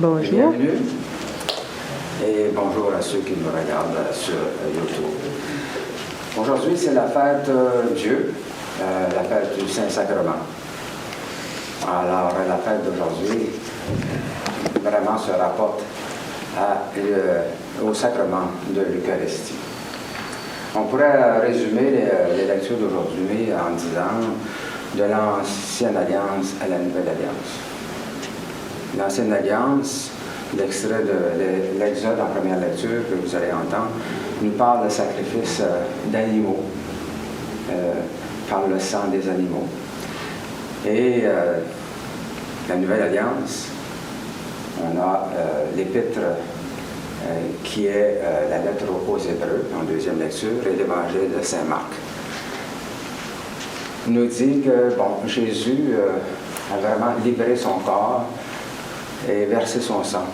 Bonjour. Bienvenue et bonjour à ceux qui nous regardent sur YouTube. Aujourd'hui, c'est la fête Dieu, la fête du Saint-Sacrement. Alors, la fête d'aujourd'hui vraiment se rapporte au sacrement de l'Eucharistie. On pourrait résumer les lectures d'aujourd'hui en disant de l'Ancienne Alliance à la Nouvelle Alliance. L'Ancienne Alliance, l'extrait de l'Exode en première lecture que vous allez entendre, nous parle de sacrifice d'animaux, par le sang des animaux. Et la Nouvelle Alliance, on a l'Épître qui est la lettre aux Hébreux en deuxième lecture et l'Évangile de Saint Marc. Il nous dit que Jésus a vraiment libéré son corps et versé son sang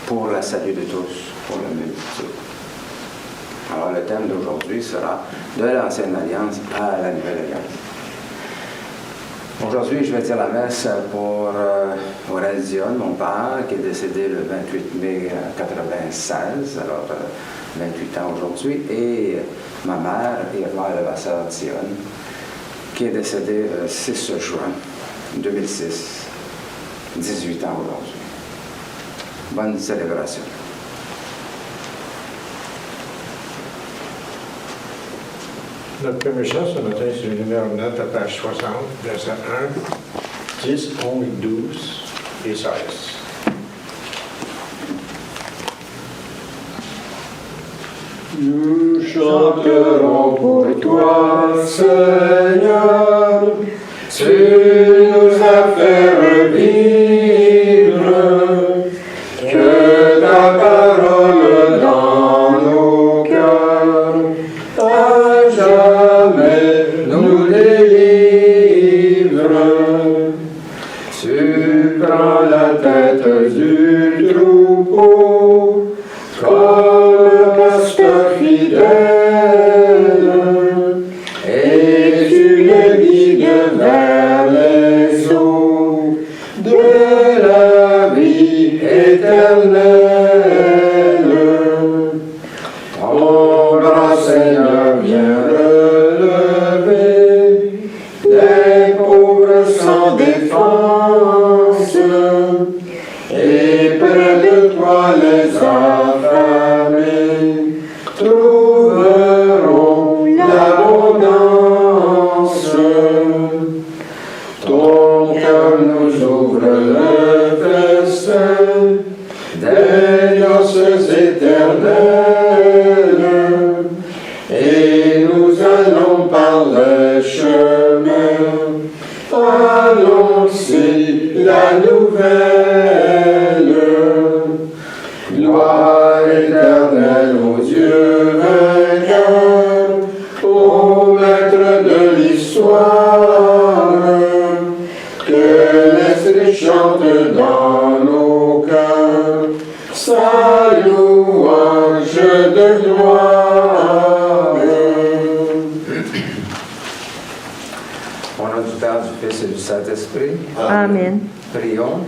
pour le salut de tous, pour la multitude. Alors le thème d'aujourd'hui sera de l'Ancienne Alliance à la Nouvelle Alliance. Aujourd'hui, je vais dire la messe pour Aurel Dion, mon père, qui est décédé le 28 mai 1996, alors 28 ans aujourd'hui, et ma mère, Irma Levasseur Dion, qui est décédée le 6 juin 2006, 18 ans aujourd'hui. Bonne célébration. Notre premier chant ce matin, c'est le numéro 9 à page 60, verset 1, 10, 11, 12 et 16. Nous chanterons pour toi, Seigneur, tu nous as fait revivre, que ta parole dans nos cœurs à jamais nous délivre. Tu prends la tête du troupeau comme pasteur fidèle, et tu le guides vers les eaux de la vie éternelle. Ton bras, Seigneur, vient relever des pauvres sans défense, et près de toi les affamés trouveront l'abondance. Ton cœur nous ouvre le festin des noces éternelles, et nous allons par le chemin annoncer la nouvelle. Gloire éternelle au Dieu vainqueur, au maître de l'histoire, que l'Esprit chante dans nos cœurs sa louange de gloire. Au nom du Père, du Fils et du Saint-Esprit. Amen. Prions.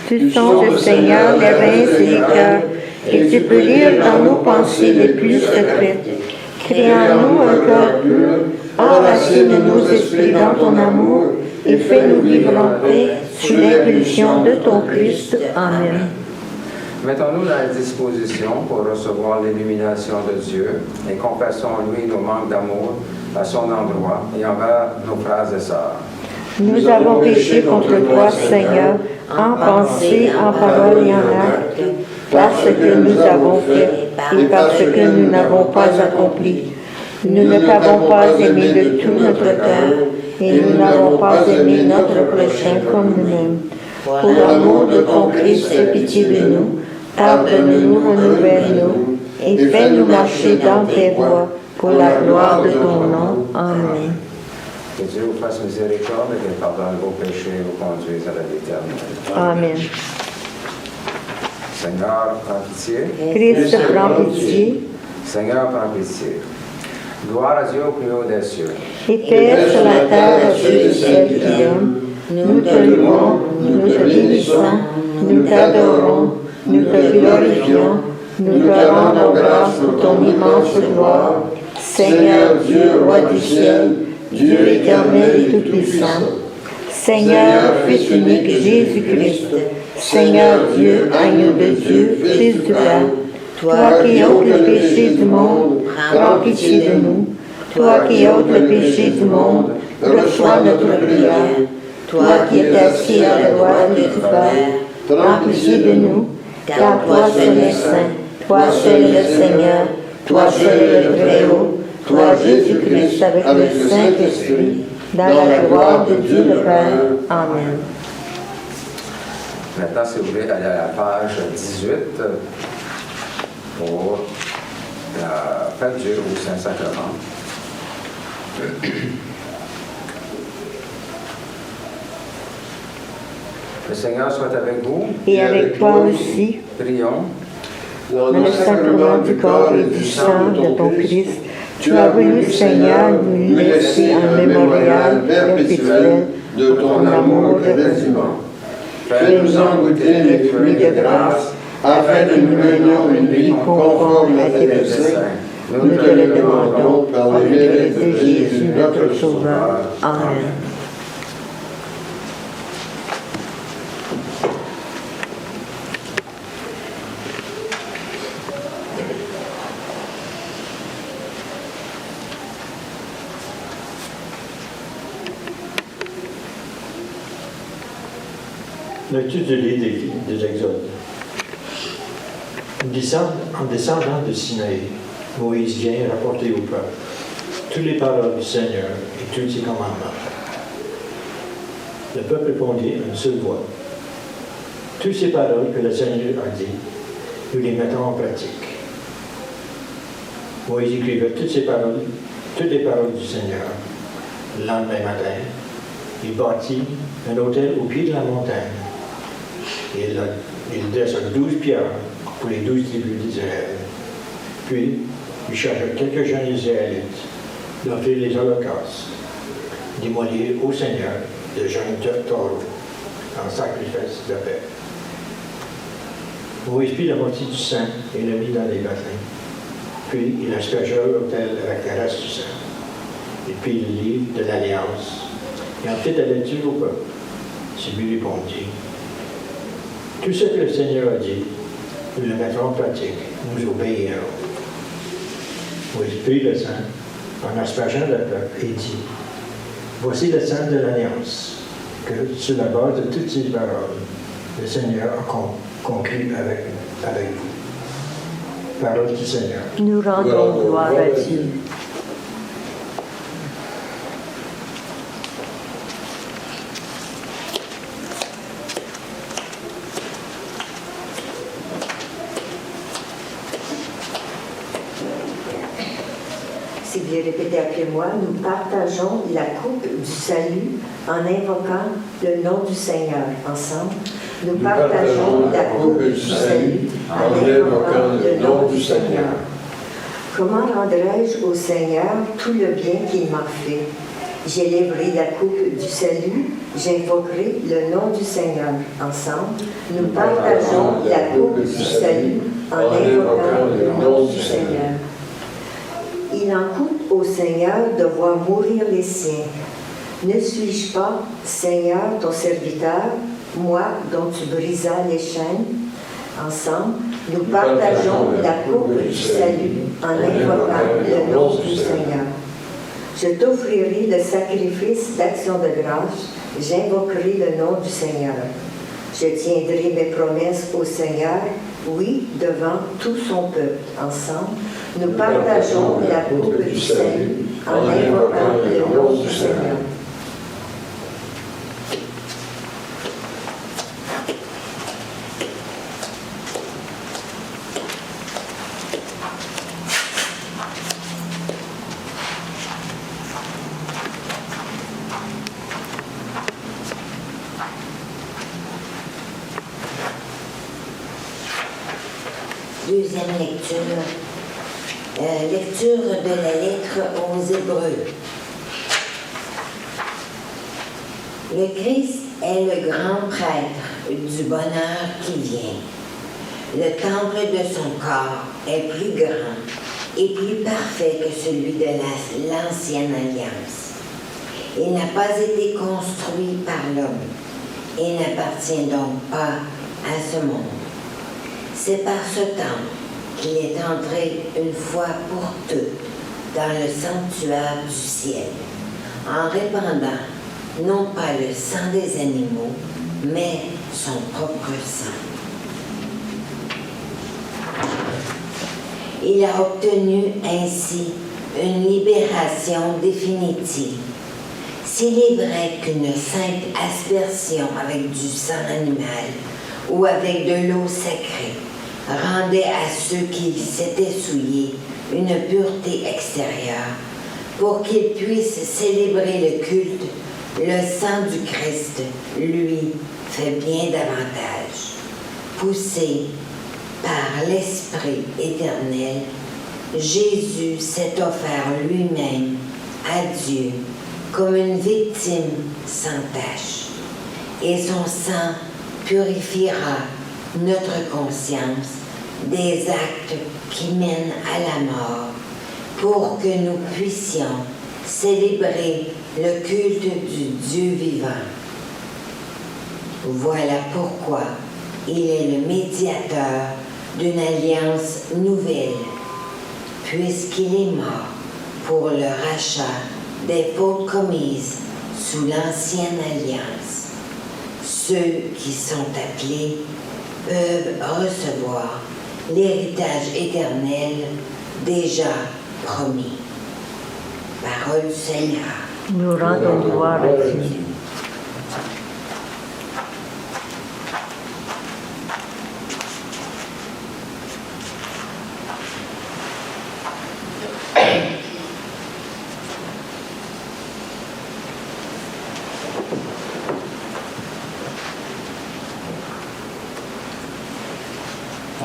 Tu sondes, Seigneur, les reins et les cœurs, et tu peux lire dans nos pensées les plus secrètes. Crée en nous un cœur pur, enracine nos esprits dans ton amour, et fais-nous vivre en paix sous l'impulsion de ton Christ. Amen. Mettons-nous à la disposition pour recevoir l'illumination de Dieu et confessons-lui nos manques d'amour à son endroit et envers nos frères et sœurs. Nous avons péché contre toi, Seigneur, en pensée, en parole et en acte, parce que nous avons fait et parce que nous n'avons pas accompli. Nous ne t'avons pas aimé de tout notre cœur, et nous n'avons pas aimé notre prochain comme nous-mêmes. Pour l'amour de ton Christ, aie pitié de nous, pardonne-nous, renouvelle-nous, et fais-nous marcher dans tes voies, pour la gloire de ton nom. Amen. Que Dieu vous fasse miséricorde et qu'il pardonne vos péchés et vous conduise à la vie éternelle. Amen. Seigneur, prends pitié. Christ, prends pitié. Seigneur, prends pitié. Gloire à Dieu au plus haut des cieux. Et Père sur la terre à ceux et celles qui aiment, nous te louons, nous te bénissons, nous t'adorons, nous te glorifions, nous te rendons grâce pour ton immense gloire. Seigneur Dieu, roi du ciel, Dieu éternel et tout-puissant. Seigneur, Fils unique Jésus-Christ, Seigneur Dieu, agneau de Dieu, Fils du Père, toi qui ôtes le péché du monde, prends pitié de nous. Toi qui ôtes le péché du monde, reçois notre prière. Toi qui es assis à la droite du Père, prends pitié de nous, car toi seul es saint, toi seul le Seigneur, toi seul le Très-Haut, toi Jésus-Christ avec le Saint-Esprit, dans la gloire de Dieu le Père. Amen. Maintenant, si vous voulez aller à la page 18 pour la fête Dieu au Saint-Sacrement. Le Seigneur soit avec vous. Et avec toi aussi, Prions. Dans dans le sacrement du corps et du sang de ton Christ, tu as voulu, Seigneur, nous laisser un mémorial perpétuel de ton amour résumant. Fais-nous en goûter les fruits de grâce, afin que nous menions une vie conforme à tes desseins. Nous te le demandons par le mérite de Jésus, notre Sauveur. Amen. Lecture du livre des Exodes. En descendant de Sinaï, Moïse vient rapporter au peuple toutes les paroles du Seigneur et tous ses commandements. Le peuple répondit à une seule voix. Toutes ces paroles que le Seigneur a dites, nous les mettons en pratique. Moïse écrivait toutes les paroles du Seigneur. Le lendemain matin, il bâtit un autel au pied de la montagne. Il dressa 12 pierres pour les 12 tribus d'Israël. Puis, il chargea quelques jeunes Israélites d'offrir les holocaustes, démolir au Seigneur de jeunes taureaux en sacrifice de paix. Moïse prit la moitié du sang et le mit dans les bassins. Puis, il aspergea l'autel avec le reste du sang. Et puis, le livre de l'Alliance. Et en fit la lecture au peuple. Celui répondit: tout ce que le Seigneur a dit, nous le mettrons en pratique, nous obéirons. Moïse prit le sang en aspergeant le peuple et dit: voici le sang de l'Alliance, que sur la base de toutes ces paroles, le Seigneur a conclu avec vous. Parole du Seigneur. Nous rendons gloire à Dieu. Si vous répétez après moi, nous partageons la coupe du salut en invoquant le nom du Seigneur. Ensemble, nous partageons la coupe du salut en invoquant le nom du Seigneur. Comment rendrai-je au Seigneur tout le bien qu'il m'a fait? J'élèverai la coupe du salut, j'invoquerai le nom du Seigneur. Ensemble, nous partageons la coupe du salut en invoquant le nom du Seigneur. Il en coûte au Seigneur de voir mourir les siens. Ne suis-je pas, Seigneur, ton serviteur, moi dont tu brisas les chaînes? Ensemble, nous partageons la coupe du salut en invoquant le nom du Seigneur. Je t'offrirai le sacrifice d'action de grâce, j'invoquerai le nom du Seigneur. Je tiendrai mes promesses au Seigneur, oui, devant tout son peuple. Ensemble, nous partageons la coupe du salut en invoquant le nom du Seigneur. Deuxième lecture. Lecture de la lettre aux Hébreux. Le Christ est le grand prêtre du bonheur qui vient. Le temple de son corps est plus grand et plus parfait que celui de l'ancienne alliance. Il n'a pas été construit par l'homme et n'appartient donc pas à ce monde. C'est par ce temple qu'il est entré une fois pour toutes dans le sanctuaire du ciel, en répandant non pas le sang des animaux, mais son propre sang. Il a obtenu ainsi une libération définitive. S'il est vrai qu'une simple aspersion avec du sang animal ou avec de l'eau sacrée rendait à ceux qui s'étaient souillés une pureté extérieure, pour qu'ils puissent célébrer le culte, le sang du Christ, lui, fait bien davantage. Poussé par l'Esprit éternel, Jésus s'est offert lui-même à Dieu comme une victime sans tache, et son sang purifiera notre conscience des actes qui mènent à la mort, pour que nous puissions célébrer le culte du Dieu vivant. Voilà pourquoi il est le médiateur d'une alliance nouvelle, puisqu'il est mort pour le rachat des fautes commises sous l'ancienne alliance. Ceux qui sont appelés peuvent recevoir l'héritage éternel déjà promis. Parole du Seigneur. Nous rendons gloire à Dieu.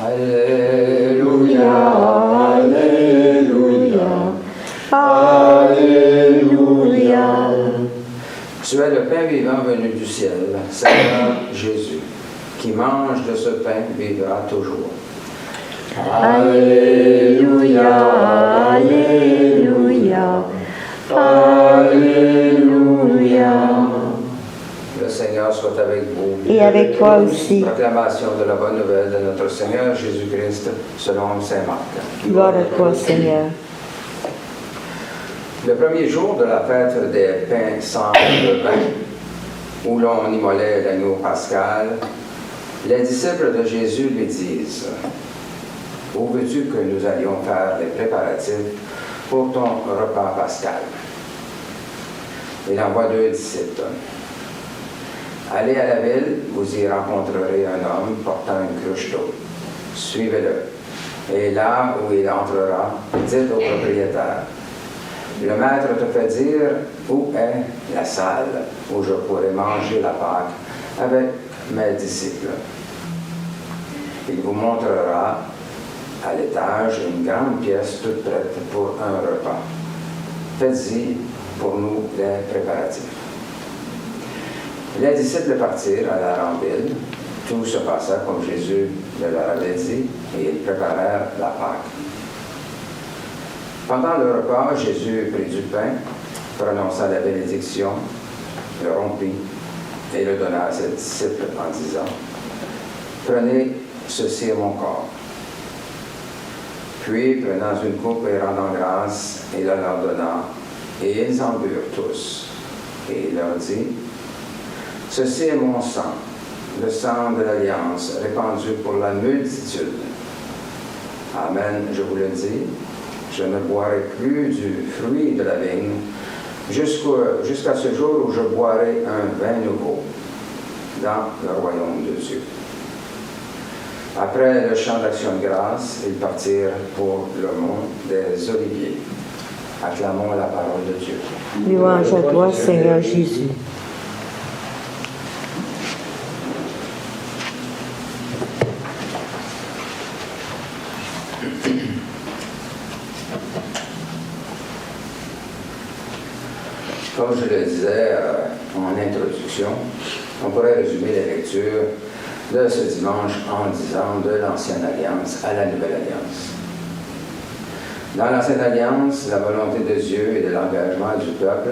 Alléluia, Alléluia, Alléluia. Tu es le pain vivant venu du ciel, Seigneur Jésus, qui mange de ce pain vivra toujours. Alléluia, Alléluia, Alléluia. Le Seigneur soit avec vous. Et avec toi aussi. Proclamation de la bonne nouvelle de notre Seigneur Jésus-Christ selon saint Marc. Gloire à toi, Seigneur. Le premier jour de la fête des pains sans levain, où l'on immolait l'agneau pascal, les disciples de Jésus lui disent: Où veux-tu que nous allions faire les préparatifs pour ton repas pascal? Il envoie 2 disciples. Allez à la ville, vous y rencontrerez un homme portant une cruche d'eau. Suivez-le. Et là où il entrera, dites au propriétaire: Le maître te fait dire où est la salle où je pourrai manger la Pâque avec mes disciples. Il vous montrera à l'étage une grande pièce toute prête pour un repas. Faites-y pour nous les préparatifs. Les disciples partirent à la ville. Tout se passa comme Jésus le leur avait dit, et ils préparèrent la Pâque. Pendant le repas, Jésus prit du pain, prononça la bénédiction, le rompit et le donna à ses disciples en disant: Prenez, ceci est mon corps. Puis, prenant une coupe et rendant grâce, il la leur donna, et ils en burent tous. Et il leur dit: Ceci est mon sang, le sang de l'Alliance, répandu pour la multitude. Amen, je vous le dis, je ne boirai plus du fruit de la vigne jusqu'à ce jour où je boirai un vin nouveau dans le royaume de Dieu. Après le chant d'action de grâce, ils partirent pour le mont des Oliviers. Acclamons la parole de Dieu. Louange à toi, Seigneur Jésus. Comme je le disais en introduction, on pourrait résumer les lectures de ce dimanche en disant de l'Ancienne Alliance à la Nouvelle Alliance. Dans l'Ancienne Alliance, la volonté de Dieu et de l'engagement du peuple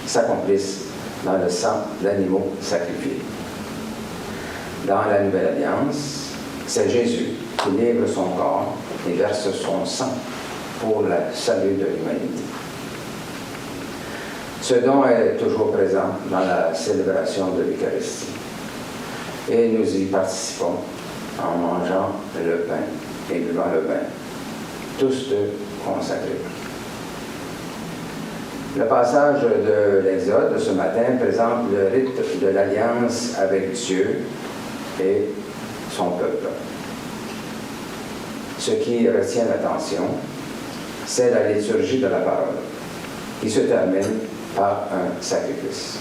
s'accomplissent dans le sang d'animaux sacrifiés. Dans la Nouvelle Alliance, c'est Jésus qui livre son corps et verse son sang pour le salut de l'humanité. Ce don est toujours présent dans la célébration de l'Eucharistie. Et nous y participons en mangeant le pain et buvant le vin, tous deux consacrés. Le passage de l'Exode de ce matin présente le rite de l'alliance avec Dieu et son peuple. Ce qui retient l'attention, c'est la liturgie de la parole, qui se termine par un sacrifice.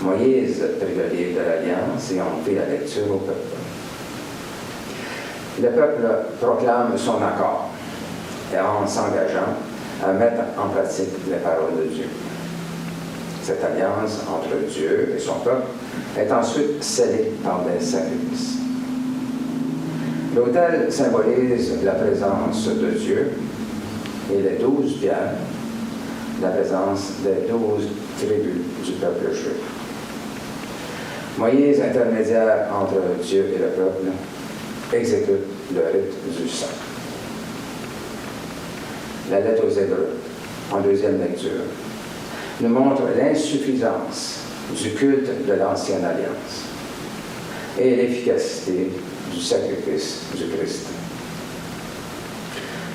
Moïse prit le livre de l'Alliance et en fit la lecture au peuple. Le peuple proclame son accord en s'engageant à mettre en pratique les paroles de Dieu. Cette alliance entre Dieu et son peuple est ensuite scellée par des sacrifices. L'autel symbolise la présence de Dieu et les 12 pierres, la présence des 12 tribus du peuple juif. Moïse, intermédiaire entre Dieu et le peuple, exécute le rite du sang. La lettre aux Hébreux, en deuxième lecture, nous montre l'insuffisance du culte de l'Ancienne Alliance et l'efficacité du sacrifice du Christ.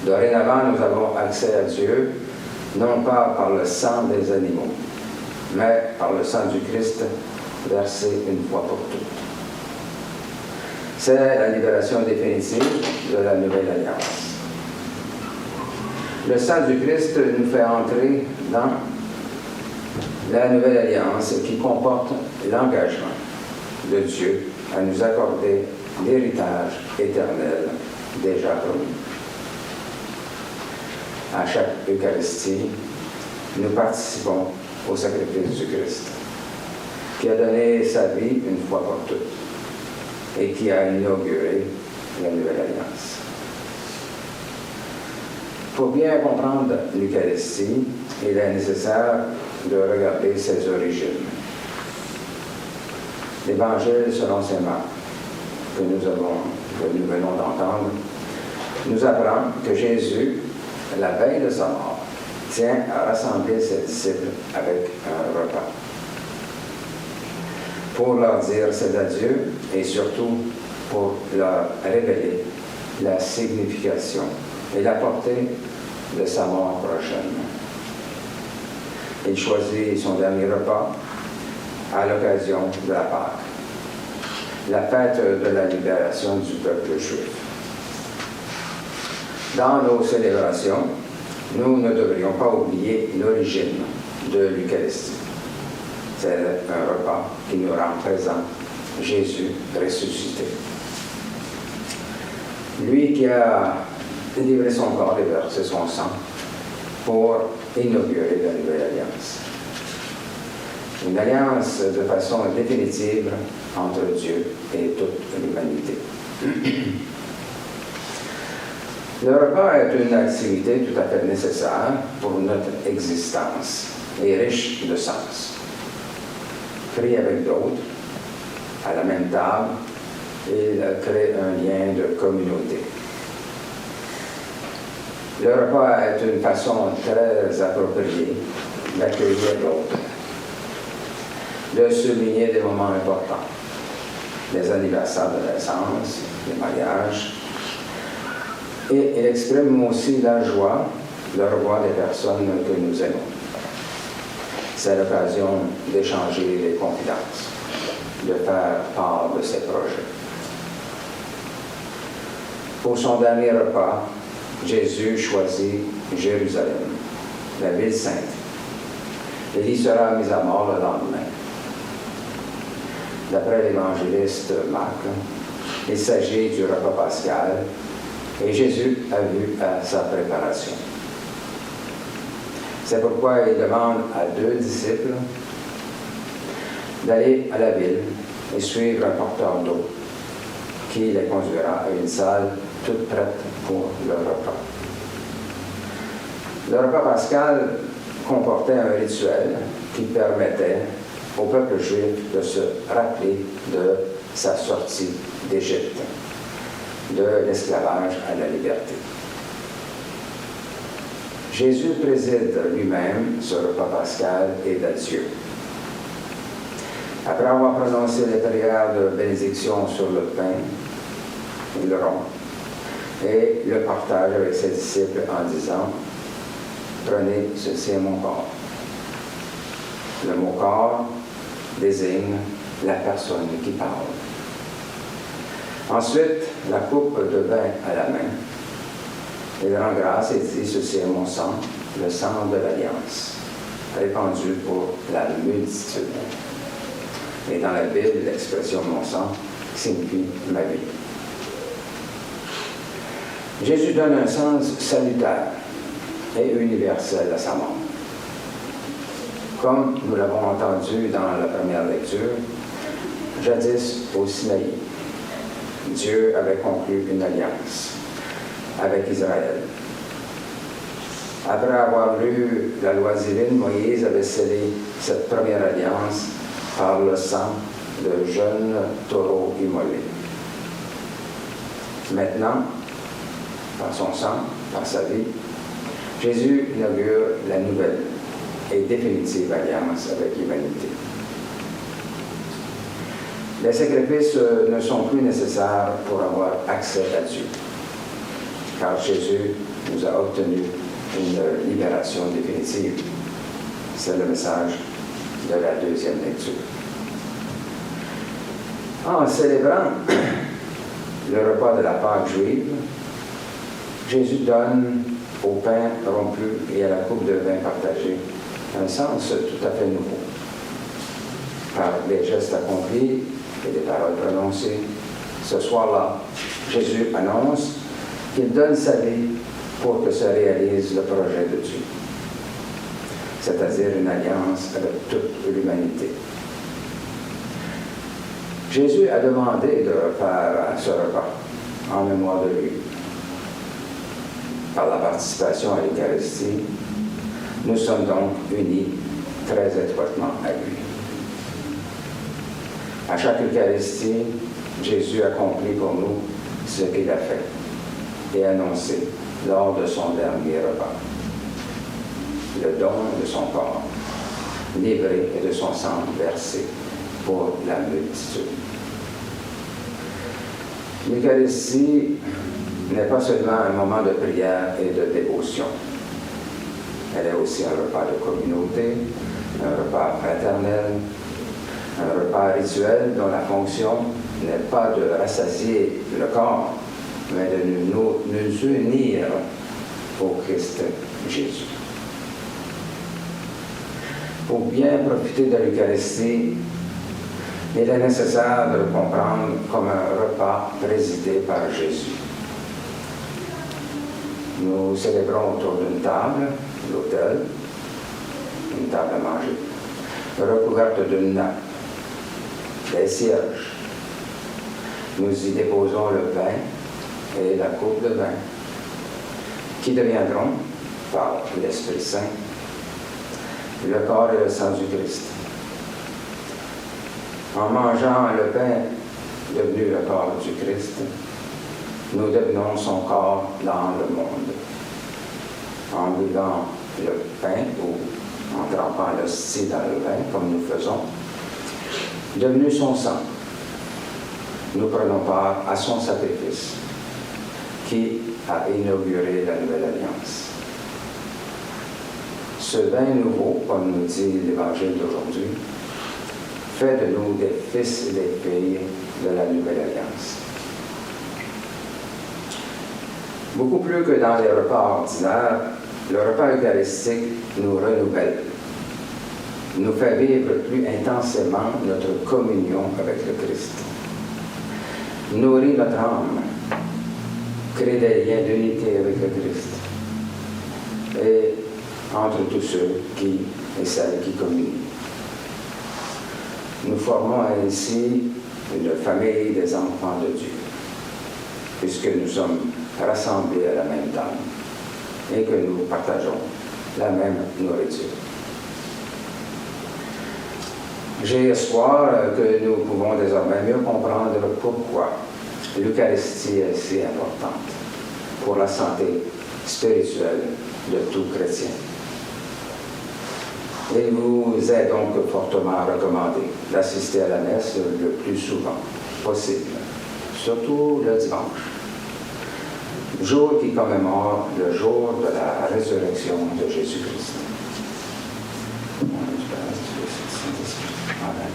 Dorénavant, nous avons accès à Dieu, non pas par le sang des animaux, mais par le sang du Christ versé une fois pour toutes. C'est la libération définitive de la Nouvelle Alliance. Le sang du Christ nous fait entrer dans la Nouvelle Alliance qui comporte l'engagement de Dieu à nous accorder l'héritage éternel déjà promis. À chaque Eucharistie, nous participons au sacrifice du Christ, qui a donné sa vie une fois pour toutes et qui a inauguré la Nouvelle Alliance. Pour bien comprendre l'Eucharistie, il est nécessaire de regarder ses origines. L'Évangile selon saint Marc, que nous venons d'entendre, nous apprend que Jésus, la veille de sa mort, tient à rassembler ses disciples avec un repas, pour leur dire ses adieux et surtout pour leur révéler la signification et la portée de sa mort prochaine. Il choisit son dernier repas à l'occasion de la Pâque, la fête de la libération du peuple juif. Dans nos célébrations, nous ne devrions pas oublier l'origine de l'Eucharistie. C'est un repas qui nous rend présent, Jésus ressuscité. Lui qui a livré son corps et versé son sang pour inaugurer la Nouvelle Alliance. Une alliance de façon définitive entre Dieu et toute l'humanité. Le repas est une activité tout à fait nécessaire pour notre existence et riche de sens. Pris avec d'autres, à la même table, il crée un lien de communauté. Le repas est une façon très appropriée d'accueillir l'autre, de souligner des moments importants, les anniversaires de naissance, les mariages, et il exprime aussi la joie de revoir des personnes que nous aimons. C'est l'occasion d'échanger des confidences, de faire part de ses projets. Pour son dernier repas, Jésus choisit Jérusalem, la ville sainte. Il y sera mis à mort le lendemain. D'après l'évangéliste Marc, il s'agit du repas pascal et Jésus a vu à sa préparation. C'est pourquoi il demande à 2 disciples d'aller à la ville et suivre un porteur d'eau qui les conduira à une salle toute prête pour leur repas. Le repas pascal comportait un rituel qui permettait au peuple juif de se rappeler de sa sortie d'Égypte, de l'esclavage à la liberté. Jésus préside lui-même ce repas pascal et d'adieu. Après avoir prononcé les prières de bénédiction sur le pain, il le rompt et le partage avec ses disciples en disant « Prenez, ceci est mon corps ». Le mot « corps » désigne la personne qui parle. Ensuite, la coupe de vin à la main. Il rend grâce et dit « Ceci est mon sang, le sang de l'Alliance, répandu pour la multitude. » Et dans la Bible, l'expression « mon sang » signifie « ma vie ». Jésus donne un sens salutaire et universel à sa mort. Comme nous l'avons entendu dans la première lecture, jadis au Sinaï, Dieu avait conclu une alliance avec Israël. Après avoir lu la loi divine, Moïse avait scellé cette première alliance par le sang de jeunes taureaux immolés. Maintenant, par son sang, par sa vie, Jésus inaugure la nouvelle et définitive alliance avec l'humanité. Les sacrifices ne sont plus nécessaires pour avoir accès à Dieu, car Jésus nous a obtenu une libération définitive. C'est le message de la deuxième lecture. En célébrant le repas de la Pâque juive, Jésus donne au pain rompu et à la coupe de vin partagée un sens tout à fait nouveau. Par les gestes accomplis et des paroles prononcées, ce soir-là, Jésus annonce qu'il donne sa vie pour que se réalise le projet de Dieu, c'est-à-dire une alliance avec toute l'humanité. Jésus a demandé de refaire ce repas en mémoire de lui. Par la participation à l'Eucharistie, nous sommes donc unis très étroitement à lui. À chaque Eucharistie, Jésus accomplit pour nous ce qu'il a fait et annoncé lors de son dernier repas. Le don de son corps, livré, et de son sang versé pour la multitude. L'Eucharistie n'est pas seulement un moment de prière et de dévotion. Elle est aussi un repas de communauté, un repas fraternel, un repas rituel dont la fonction n'est pas de rassasier le corps, mais de nous unir au Christ Jésus. Pour bien profiter de l'Eucharistie, il est nécessaire de le comprendre comme un repas présidé par Jésus. Nous célébrons autour d'une table, l'autel, une table à manger, recouverte d'une nappe, des cierges. Nous y déposons le pain et la coupe de vin, qui deviendront, par l'Esprit Saint, le corps et le sang du Christ. En mangeant le pain devenu le corps du Christ, nous devenons son corps dans le monde. En buvant le pain ou en trempant l'hostie dans le vin, comme nous faisons, devenu son sang, nous prenons part à son sacrifice qui a inauguré la nouvelle alliance. Ce vin nouveau, comme nous dit l'Évangile d'aujourd'hui, fait de nous des fils et des filles de la nouvelle alliance. Beaucoup plus que dans les repas ordinaires, le repas eucharistique nous renouvelle, nous fait vivre plus intensément notre communion avec le Christ, nourrit notre âme, crée des liens d'unité avec le Christ et entre tous ceux qui et celles qui communient. Nous formons ainsi une famille des enfants de Dieu, puisque nous sommes rassemblés à la même table et que nous partageons la même nourriture. J'ai espoir que nous pouvons désormais mieux comprendre pourquoi l'Eucharistie est si importante pour la santé spirituelle de tout chrétien. Il vous est donc fortement recommandé d'assister à la messe le plus souvent possible, surtout le dimanche, jour qui commémore le jour de la résurrection de Jésus-Christ. Amen.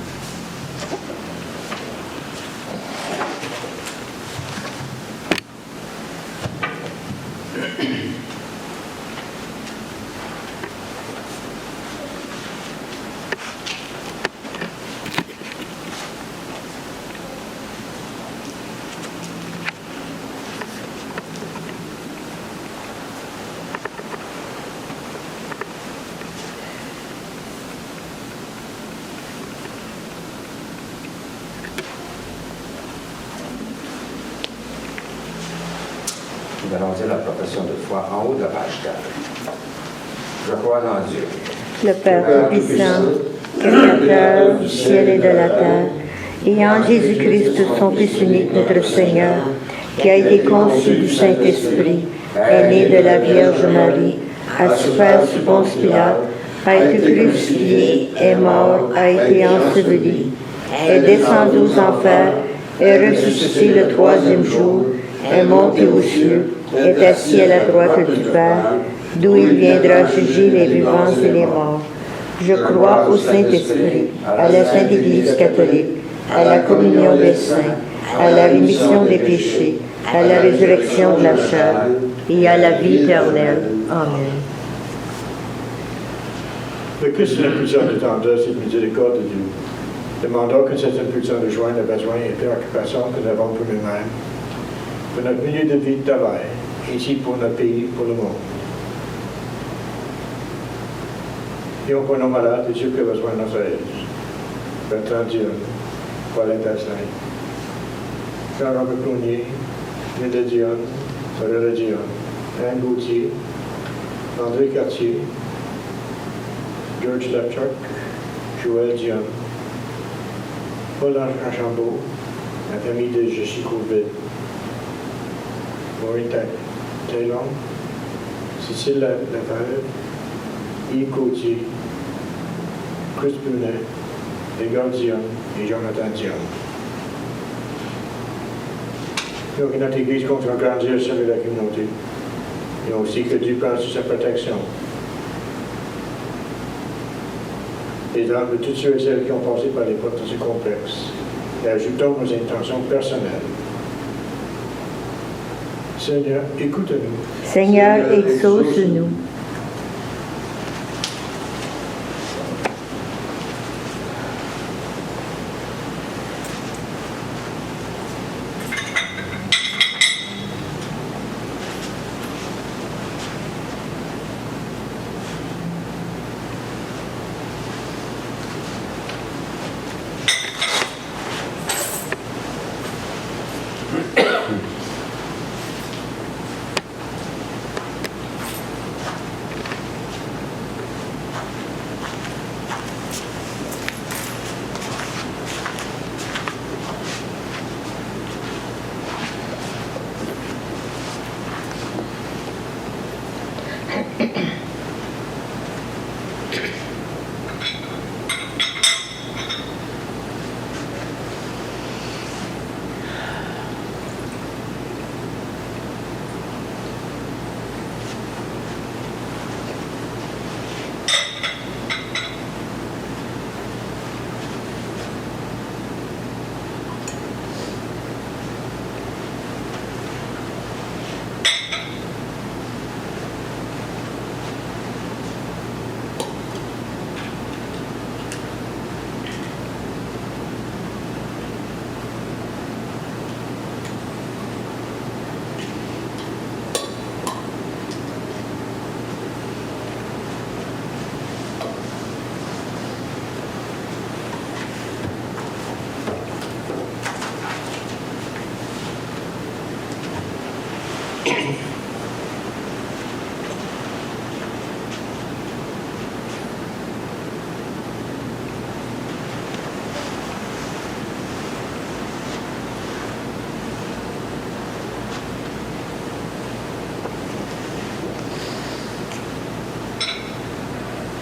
Nous allons dire la profession de foi en haut de la page 4. Je crois en Dieu, le Père Tout-Puissant, Créateur du ciel et de la terre, et en Jésus-Christ, son Fils unique, notre Seigneur, qui a été conçu du Saint-Esprit, est né de la Vierge Marie, a souffert sous Ponce Pilate, a été crucifié, est mort, a été enseveli, est descendu aux enfers, est ressuscité le troisième jour, est monté aux cieux, est assis à la droite du Père, d'où il viendra juger les vivants et les morts. Je crois au Saint-Esprit, à la Sainte Église catholique, à la communion des saints, à la rémission des péchés, à la résurrection de la chair et à la vie éternelle. Amen. Le Christ est l'impulsion de tendresse et de miséricorde de Dieu. Demandons que cette impulsion rejoigne les besoins et préoccupations que nous avons pour nous-mêmes, pour notre milieu de vie et de travail, ici pour notre pays, pour le monde. Prions pour nos malades et ceux qui ont besoin de notre aide. Bertrand Dion, Paulette Asselin, Jean-Robert Clounier, Nida Dion, Sorella Dion, Anne Gauthier, André Cartier, George Lepchuk, Joël Dion, Paul Archambault, la famille de Jessie Courville, Maureen Taylor, Cécile Lefebvre, Yves Gauthier, Chris Brunet, Edgar Dion et Jonathan Dion. Prions que notre Église continue à grandir sur la communauté, et aussi que Dieu prenne sur sa protection. Les âmes de tous ceux et celles qui ont passé par les portes de ce complexe, et ajoutons nos intentions personnelles. Seigneur, écoute-nous. Seigneur, exauce-nous.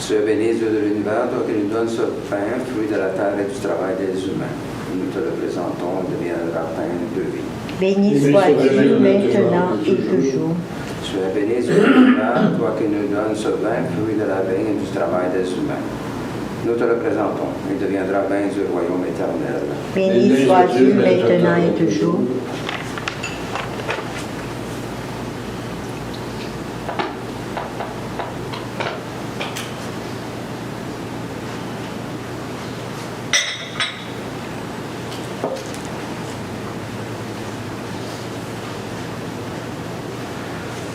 Sois béni, Dieu de l'univers, toi qui nous donnes ce pain, fruit de la terre et du travail des humains. Nous te le présentons, il deviendra pain de vie. Béni sois-tu maintenant et toujours. Sois béni, Dieu de l'univers, toi qui nous donnes ce vin, fruit de la vigne et du travail des humains. Nous te le présentons, il deviendra pain du royaume éternel. Béni sois-tu maintenant et toujours.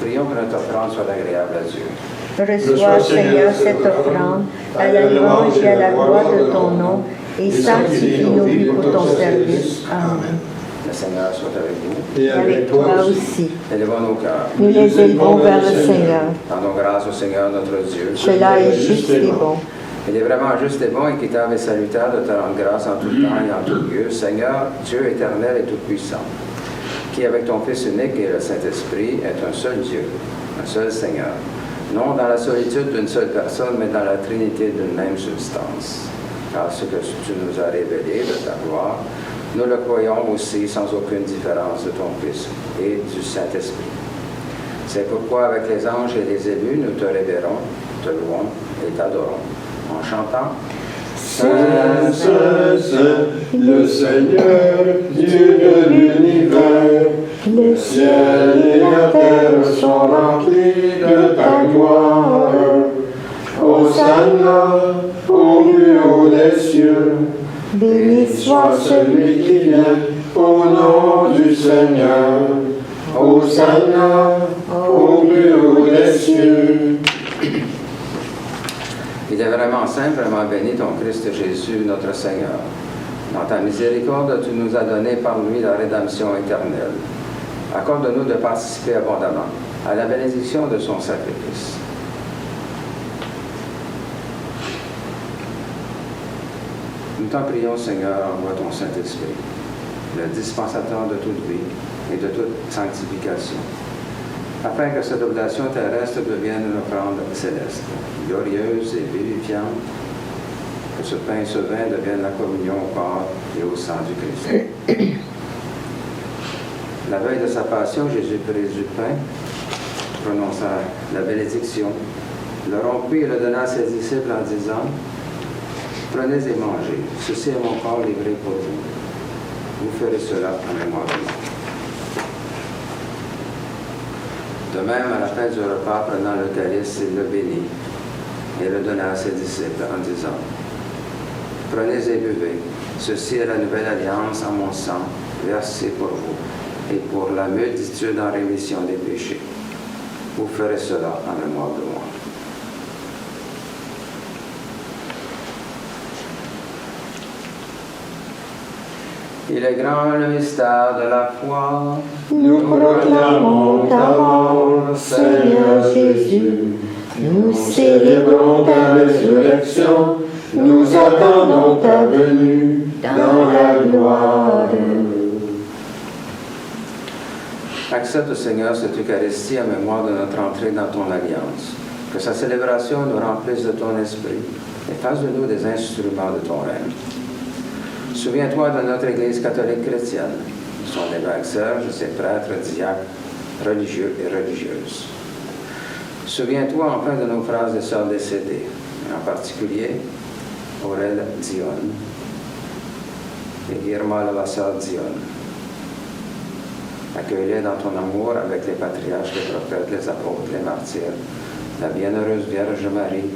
Prions que notre offrande soit agréable à Dieu. Reçois, Seigneur, cette offrande à la louange et à la gloire de ton nom et sanctifie nos vies pour ton service. Amen. Le Seigneur soit avec vous. Et avec toi aussi. Élevons nos cœurs. Nous les élevons vers le Seigneur. Rendons grâce au Seigneur notre Dieu. Cela est juste et bon. Il est vraiment juste et bon, équitable et salutaire de te rendre grâce en tout temps et en tout lieu, Seigneur, Dieu éternel et tout-puissant, qui avec ton Fils unique et le Saint-Esprit est un seul Dieu, un seul Seigneur, non dans la solitude d'une seule personne, mais dans la trinité d'une même substance. Car ce que tu nous as révélé de ta gloire, nous le croyons aussi sans aucune différence de ton Fils et du Saint-Esprit. C'est pourquoi avec les anges et les élus, nous te révérons, te louons et t'adorons, en chantant Saint, Saint, Saint, le Seigneur, Dieu de l'univers, le ciel et la terre sont remplis de ta gloire. Hosanna au plus haut des cieux. Béni soit celui qui vient au nom du Seigneur. Hosanna au plus haut des cieux. Il est vraiment saint, vraiment béni ton Christ Jésus, notre Seigneur. Dans ta miséricorde, tu nous as donné par lui la rédemption éternelle. Accorde-nous de participer abondamment à la bénédiction de son sacrifice. Nous t'en prions, Seigneur, envoie ton Saint-Esprit, le dispensateur de toute vie et de toute sanctification, afin que cette oblation terrestre devienne une offrande céleste, glorieuse et vivifiante, que ce pain et ce vin deviennent la communion au corps et au sang du Christ. La veille de sa passion, Jésus prit du pain, prononça la bénédiction, le rompit et le donna à ses disciples en disant « Prenez et mangez, ceci est mon corps livré pour vous. Vous ferez cela en mémoire de moi. » De même, à la fin du repas, prenant le calice, il le bénit et le donna à ses disciples en disant « Prenez et buvez, ceci est la nouvelle alliance en mon sang, versé pour vous et pour la multitude en rémission des péchés. Vous ferez cela en mémoire de moi. » Il est grand le mystère de la foi. Nous proclamons ta mort, Seigneur Jésus. Nous célébrons ta résurrection. Nous attendons ta venue dans la gloire. Accepte, Seigneur, cette Eucharistie en mémoire de notre entrée dans ton alliance. Que sa célébration nous remplisse de ton esprit et fasse de nous des instruments de ton règne. Souviens-toi de notre Église catholique chrétienne, de son évêque Serge, de ses prêtres, diacres, religieux et religieuses. Souviens-toi enfin de nos frères et sœurs décédés, en particulier Aurel Dion et Irma Lavasseur Dion. Accueille-les dans ton amour avec les patriarches, les prophètes, les apôtres, les martyrs, la bienheureuse Vierge Marie,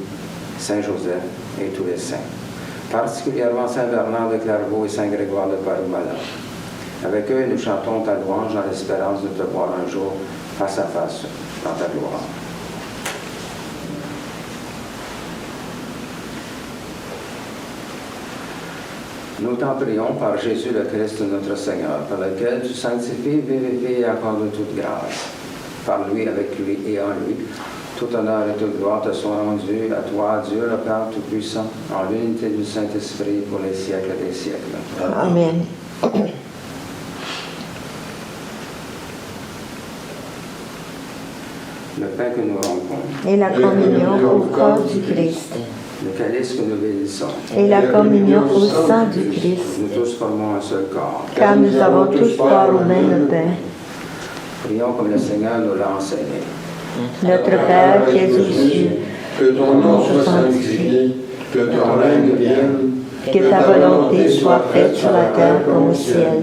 Saint Joseph et tous les saints. Particulièrement Saint Bernard de Clairvaux et Saint Grégoire de Parumala. Avec eux, nous chantons ta louange en l'espérance de te voir un jour face à face dans ta gloire. Nous t'en prions par Jésus le Christ notre Seigneur, par lequel tu sanctifies, vivifies et accordes toute grâce. Par lui, avec lui et en lui, tout honneur et toute gloire te sont rendus à toi, Dieu le Père Tout-Puissant, en l'unité du Saint-Esprit pour les siècles des siècles. Amen. le pain que nous rompons, et la communion au corps du Christ, le calice que nous bénissons. et la communion au sang du Christ, Nous tous formons un seul corps. car nous avons tous part au même pain. Prions comme le Seigneur nous l'a enseigné. Notre Père qui es aux cieux, Que ton nom soit sanctifié, que ton règne vienne, que ta volonté soit faite sur la terre comme au ciel.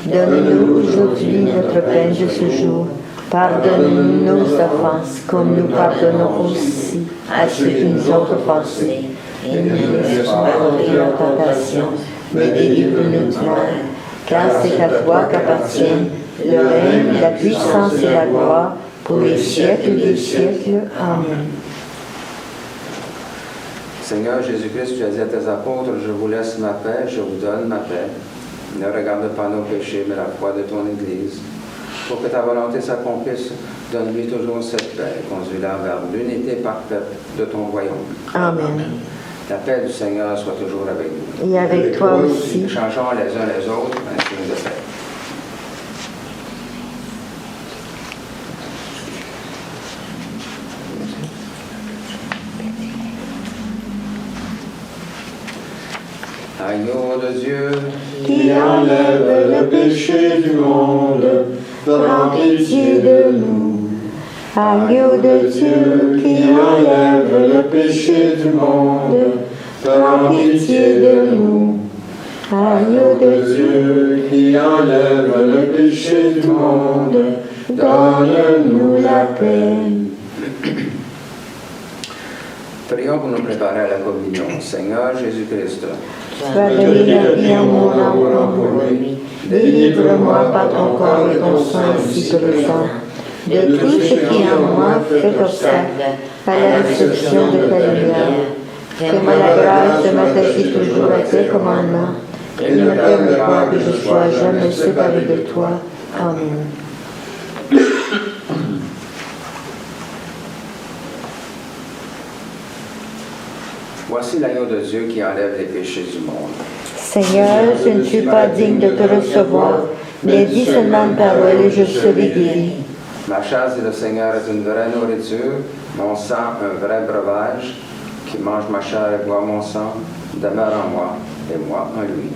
Donne-nous aujourd'hui notre pain de ce jour. Pardonne-nous nos offenses, comme nous pardonnons aussi à ceux qui nous ont offensés. Et ne nous laisse pas entrer en tentation, mais délivre-nous du mal. Car c'est à toi qu'appartiennent le règne, la puissance et la gloire pour les siècles des siècles. Amen. Seigneur Jésus-Christ, tu as dit à tes apôtres, je vous laisse ma paix, je vous donne ma paix. Ne regarde pas nos péchés, mais la foi de ton Église. Pour que ta volonté s'accomplisse, donne-lui toujours cette paix et conduis-la vers l'unité parfaite de ton royaume. Amen. La paix du Seigneur soit toujours avec nous. Et avec toi aussi. Changeons les uns les autres un signe de paix. Agneau de Dieu, qui enlève le péché du monde, prends pitié de nous. Agneau de Dieu Qui enlève le péché du monde, prends pitié de nous. Agneau de Dieu qui enlève le péché du monde, donne-nous la paix. prions pour nous préparer à la communion. Seigneur Jésus-Christ, Tu as donné la vie à mon âme pour lui. Délivre-moi par ton corps et ton sang ainsi que le sang de tout ce qui en moi fait obstacle à la réception de ta lumière. Fais-moi la grâce de m'attacher toujours à tes commandements et ne permets pas que je sois jamais séparé de toi. Amen. voici l'agneau de Dieu qui enlève les péchés du monde. Seigneur, je ne suis pas digne de te recevoir, mais dis seulement une parole et je serai guéri. Ma chair, dit le Seigneur, est une vraie nourriture, mon sang un vrai breuvage. Qui mange ma chair et boit mon sang, demeure en moi et moi en lui.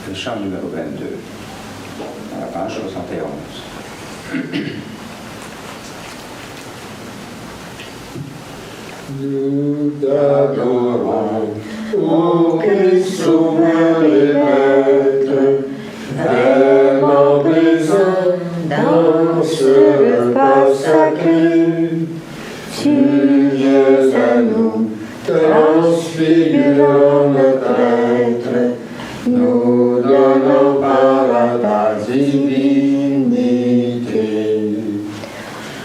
le chant numéro 22, à la page 71. Nous t'adorons, ô Christ sauveur et maître, vraiment présent dans ce repas sacré. Tu viens à nous, transfigurant notre être, nous donnons part à ta divinité.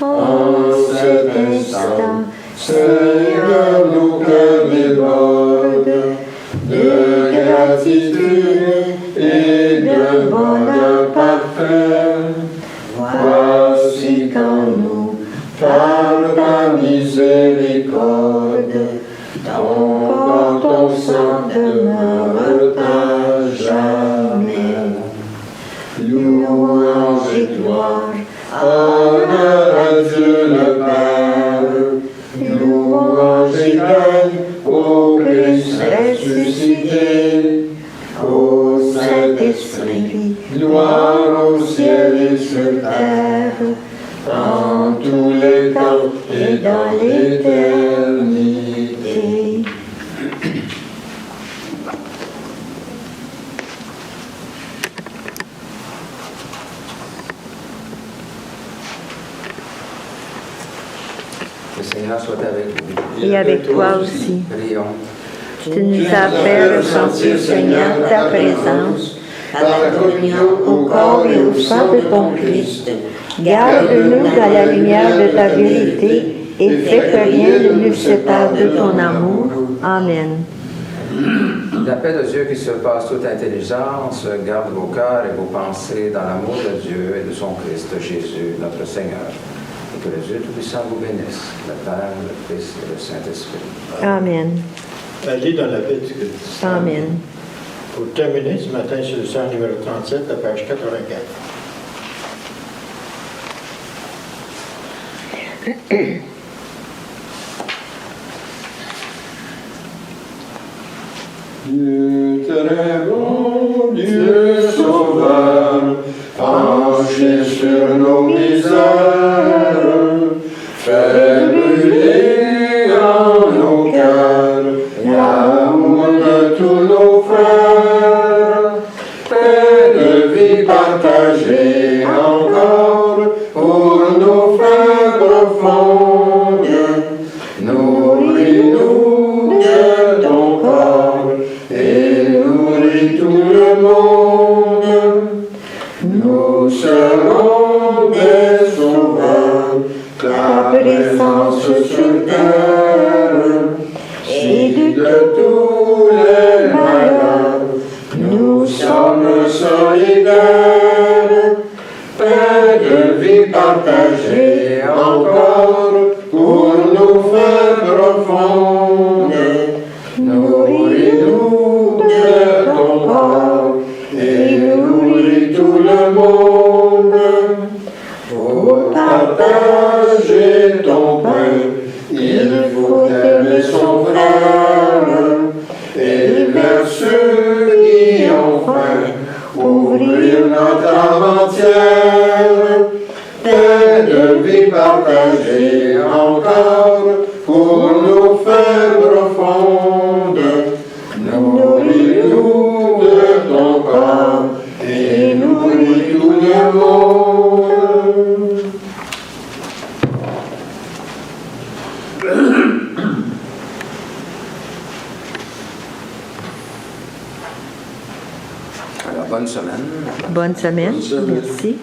En cet instant, Seigneur, nos cœurs débordent de gratitude et de bonheur parfait. Voici quand nous, par ta miséricorde, ton corps, ton sang demeure à jamais. Louange et gloire, honneur à Dieu le Père. Louange et gagne au Christ ressuscité, au Saint-Esprit, gloire au ciel et sur terre, en tous les temps et dans l'éternité. Le Seigneur soit avec vous. Et avec toi aussi. Prions. Tu nous as fait ressentir, Seigneur, ta présence par la communion au corps et au sang de ton Christ. Garde-nous dans la lumière de ta vérité et fais que rien ne nous sépare de ton amour. Amen. La paix de Dieu qui surpasse toute intelligence garde vos cœurs et vos pensées dans l'amour de Dieu et de son Christ Jésus, notre Seigneur. Et que le Dieu Tout-Puissant vous bénisse, le Père, le Fils et le Saint-Esprit. Amen. Allez dans la paix du Christ. Amen. Pour terminer ce matin sur le chant numéro 37, à page 84. Dieu très bon, Dieu sauveur, penché sur nos misères, fais brûler en nos cœurs l'amour de tous nos frères. Fais de vie partagée encore pour nos frères profondes. Nourris-nous de ton corps et nourris tout le monde. Nous serons des sauveurs, ta présence sur terre, et de tous les malheurs, nous sommes solidaires. Paix de vie partagée encore pour nos frères profondes. Nourris-nous de ton corps et nourris tout le monde. Pour partager ton pain, il faut aimer son frère. Et vers ceux qui ont faim, ouvrir notre âme entière. Paix de vie partagée encore pour nos frères profondes. Nourris-nous de ton corps et nourris tout le monde. Alors, bonne semaine. Bonne semaine. Bonne semaine. Merci.